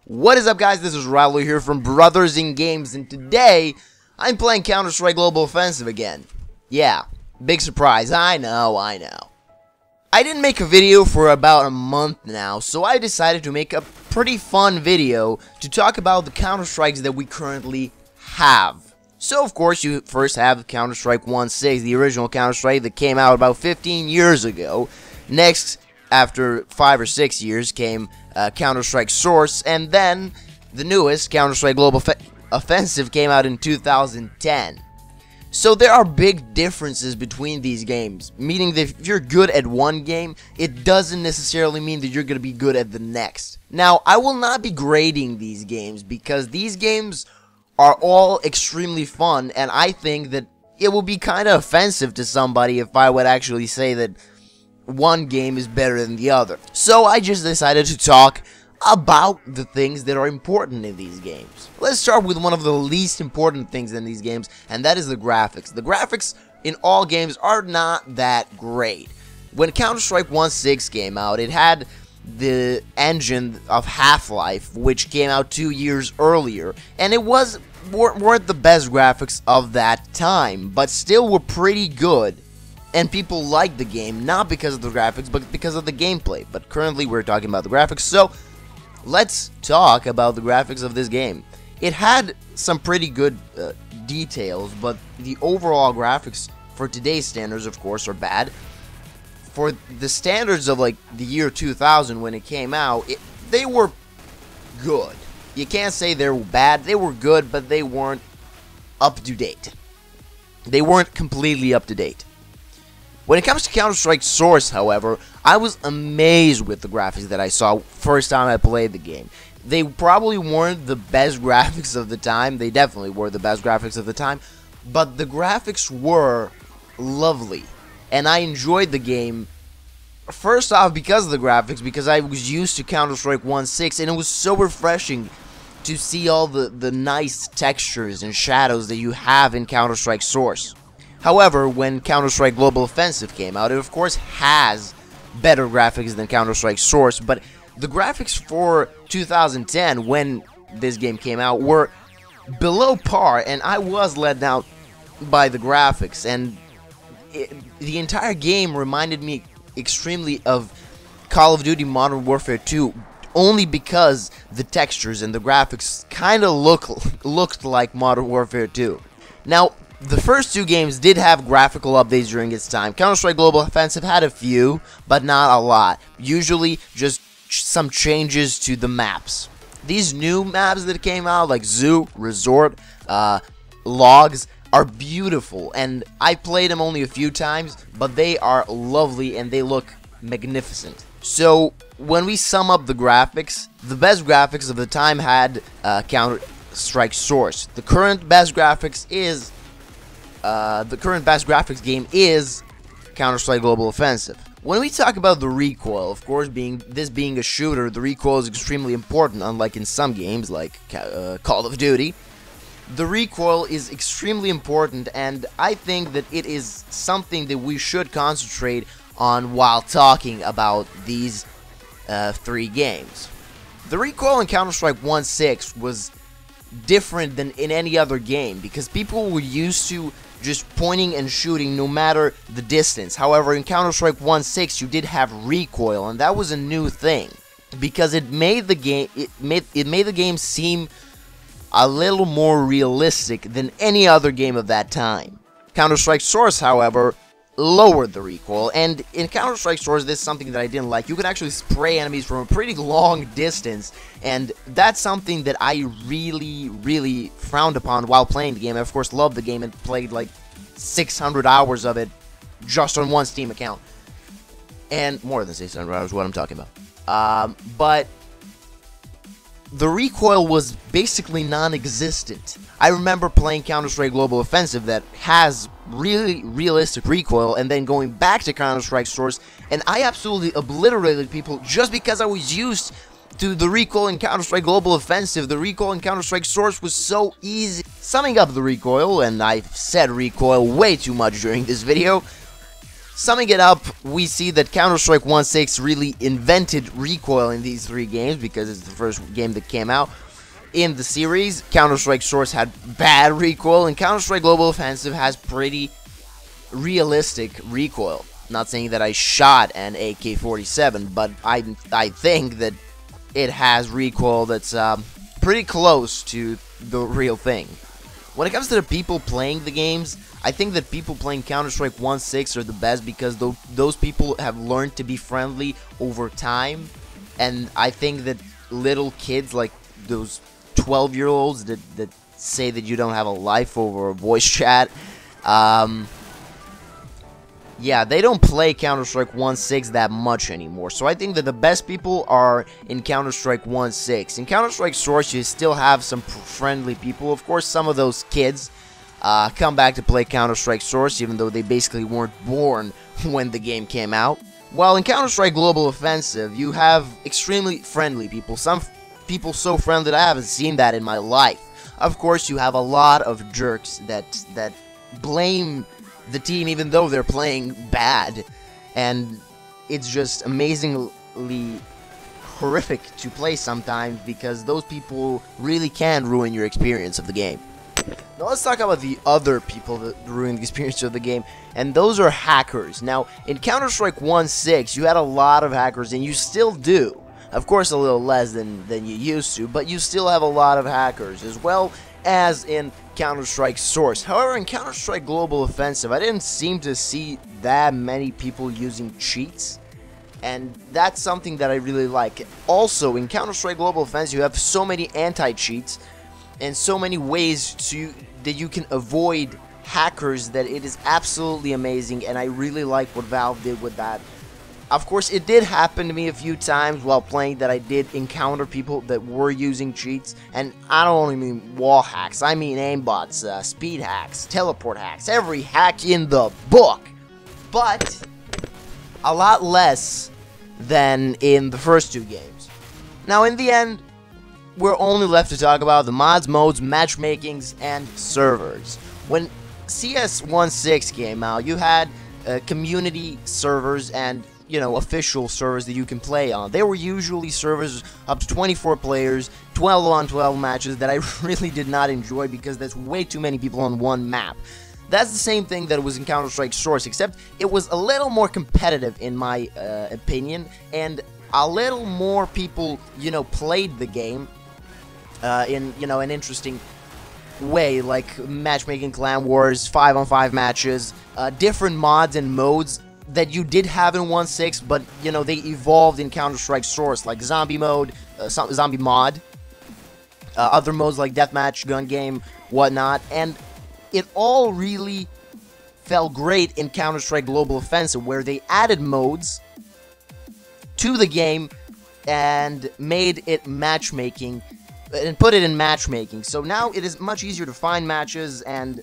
What is up, guys? This is Rattler here from Brothers in Games, and today I'm playing Counter-Strike Global Offensive again. Yeah, big surprise. I know. I didn't make a video for about a month now, so I decided to make a pretty fun video to talk about the Counter-Strikes that we currently have. So, of course, you first have Counter-Strike 1.6, the original Counter-Strike that came out about 15 years ago. Next, after 5 or 6 years, came Counter-Strike Source, and then the newest, Counter-Strike Global Offensive, came out in 2010. So there are big differences between these games, meaning that if you're good at one game, it doesn't necessarily mean that you're going to be good at the next. Now, I will not be grading these games, because these games are all extremely fun, and I think that it will be kind of offensive to somebody if I would actually say that one game is better than the other. So I just decided to talk about the things that are important in these games. Let's start with one of the least important things in these games, and that is the graphics. The graphics in all games are not that great. When Counter-Strike 1.6 came out, it had the engine of Half-Life, which came out 2 years earlier, and it weren't the best graphics of that time, but still were pretty good. And people liked the game, not because of the graphics, but because of the gameplay. But currently we're talking about the graphics, so let's talk about the graphics of this game. It had some pretty good details, but the overall graphics for today's standards, of course, are bad. For the standards of like the year 2000 when it came out, they were good. You can't say they were bad, they were good, but they weren't up to date. They weren't completely up to date. When it comes to Counter-Strike Source, however, I was amazed with the graphics that I saw first time I played the game. They probably weren't the best graphics of the time. They definitely were the best graphics of the time. But the graphics were lovely. And I enjoyed the game, first off, because of the graphics, because I was used to Counter-Strike 1.6, and it was so refreshing to see all the nice textures and shadows that you have in Counter-Strike Source. However, when Counter-Strike Global Offensive came out, it of course has better graphics than Counter-Strike Source, but the graphics for 2010, when this game came out, were below par, and I was let down by the graphics, and the entire game reminded me extremely of Call of Duty Modern Warfare 2, only because the textures and the graphics kind of looked like Modern Warfare 2. Now, the first two games did have graphical updates during its time. Counter-Strike Global Offensive had a few, but not a lot. Usually just some changes to the maps. These new maps that came out, like Zoo, Resort, Logs, are beautiful, and I played them only a few times, but they are lovely and they look magnificent. So when we sum up the graphics, the best graphics of the time had Counter-Strike Source. The current best graphics game is Counter-Strike Global Offensive. When we talk about the recoil, of course, this being a shooter, the recoil is extremely important, unlike in some games like Call of Duty. The recoil is extremely important, and I think that it is something that we should concentrate on while talking about these 3 games. The recoil in Counter-Strike 1.6 was different than in any other game, because people were used to just pointing and shooting no matter the distance. However, in Counter-Strike 1.6 you did have recoil, and that was a new thing, because it made the game seem a little more realistic than any other game of that time. Counter-Strike Source, however, lowered the recoil, and in Counter-Strike Source, this is something that I didn't like. You could actually spray enemies from a pretty long distance, and that's something that I really frowned upon while playing the game. I, of course, loved the game and played like 600 hours of it just on one Steam account. And more than 600 hours, what I'm talking about. But the recoil was basically non-existent. I remember playing Counter-Strike Global Offensive that has really realistic recoil, and then going back to Counter-Strike Source, and I absolutely obliterated people just because I was used to the recoil in Counter-Strike Global Offensive. The recoil in Counter-Strike Source was so easy. Summing up the recoil, and I've said recoil way too much during this video, Summing it up, we see that Counter-Strike 1.6 really invented recoil in these 3 games because it's the first game that came out in the series. Counter-Strike Source had bad recoil, and Counter-Strike Global Offensive has pretty realistic recoil. Not saying that I shot an AK-47, but I think that it has recoil that's pretty close to the real thing. When it comes to the people playing the games, I think that people playing Counter-Strike 1.6 are the best because those people have learned to be friendly over time. And I think that little kids, like those 12-year-olds that say that you don't have a life over a voice chat, yeah, they don't play Counter-Strike 1.6 that much anymore. So I think that the best people are in Counter-Strike 1.6. In Counter-Strike Source, you still have some friendly people. Of course, some of those kids come back to play Counter-Strike Source, even though they basically weren't born when the game came out. While in Counter-Strike Global Offensive, you have extremely friendly people. Some people so friendly that I haven't seen that in my life. Of course, you have a lot of jerks that blame the team even though they're playing bad, and it's just amazingly horrific to play sometimes because those people really can ruin your experience of the game. Now let's talk about the other people that ruin the experience of the game, and those are hackers. Now in Counter-Strike 1.6 you had a lot of hackers, and you still do. Of course a little less than you used to, but you still have a lot of hackers, as well as in Counter-Strike Source. However, in Counter-Strike Global Offensive, I didn't seem to see that many people using cheats, and that's something that I really like. Also, in Counter-Strike Global Offensive, you have so many anti-cheats and so many ways that you can avoid hackers that it is absolutely amazing, and I really like what Valve did with that. Of course, it did happen to me a few times while playing that I did encounter people that were using cheats, and I don't only mean wall hacks, I mean aimbots, speed hacks, teleport hacks, every hack in the book, but a lot less than in the first 2 games. Now, in the end, we're only left to talk about the mods, modes, matchmakings, and servers. When CS 1.6 came out, you had community servers and official servers that you can play on. They were usually servers up to 24 players, 12-on-12 matches that I really did not enjoy because there's way too many people on one map. That's the same thing that was in Counter-Strike Source, except it was a little more competitive in my opinion, and a little more people, played the game in, an interesting way, like matchmaking, clan wars, 5-on-5 matches, different mods and modes that you did have in 1.6, but they evolved in Counter-Strike Source, like zombie mode, zombie mod, other modes like deathmatch, gun game, whatnot, and it all really felt great in Counter-Strike Global Offensive, where they added modes to the game and made it matchmaking, and put it in matchmaking. So now it is much easier to find matches, and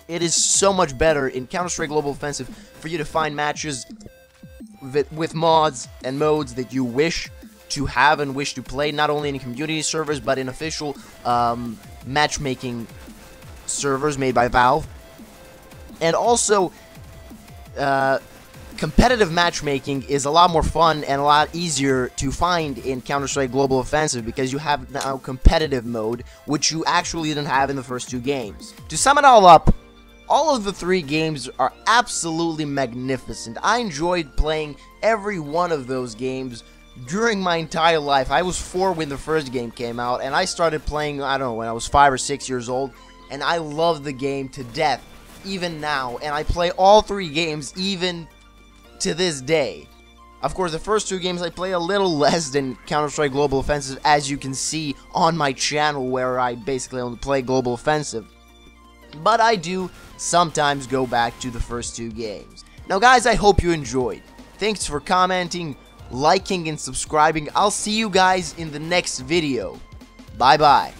it is so much better in Counter-Strike Global Offensive for you to find matches with mods and modes that you wish to have and wish to play, not only in community servers, but in official matchmaking servers made by Valve. And also, competitive matchmaking is a lot more fun and a lot easier to find in Counter-Strike Global Offensive because you have now competitive mode, which you actually didn't have in the first 2 games. To sum it all up, all of the 3 games are absolutely magnificent. I enjoyed playing every one of those games during my entire life. I was 4 when the first game came out, and I started playing, I don't know, when I was 5 or 6 years old, and I love the game to death, even now, and I play all 3 games even to this day. Of course, the first 2 games I play a little less than Counter-Strike Global Offensive, as you can see on my channel, where I basically only play Global Offensive. But I do sometimes go back to the first 2 games. Now guys, I hope you enjoyed. Thanks for commenting, liking, and subscribing. I'll see you guys in the next video. Bye bye.